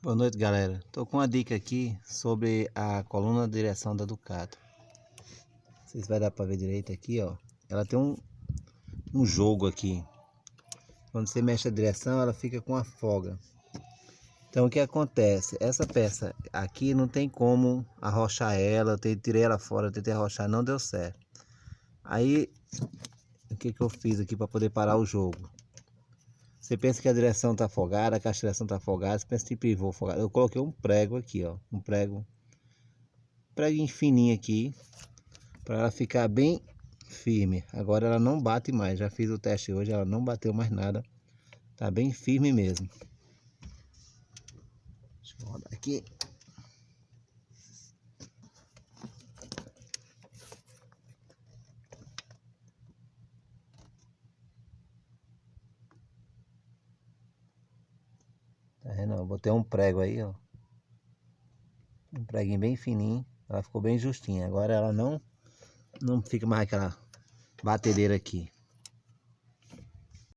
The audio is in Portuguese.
Boa noite, galera. Tô com uma dica aqui sobre a coluna de direção da Ducato. Não sei se vai dar para ver direito aqui, ó. Ela tem um jogo aqui. Quando você mexe a direção, ela fica com a folga. Então o que acontece? Essa peça aqui não tem como arrochar ela. Eu tirei ela fora, tentei arrochar, não deu certo. Aí o que eu fiz aqui para poder parar o jogo? Você pensa que a direção tá folgada, a caixa de direção tá folgada, você pensa que pivô folgado. Eu coloquei um prego aqui, ó. Um preguinho fininho aqui, para ela ficar bem firme. Agora ela não bate mais. Já fiz o teste hoje, ela não bateu mais nada. Tá bem firme mesmo. Deixa eu rodar aqui. Tá vendo? Eu botei um prego aí, ó. Um preguinho bem fininho. Ela ficou bem justinha. Agora ela não fica mais aquela batedeira aqui.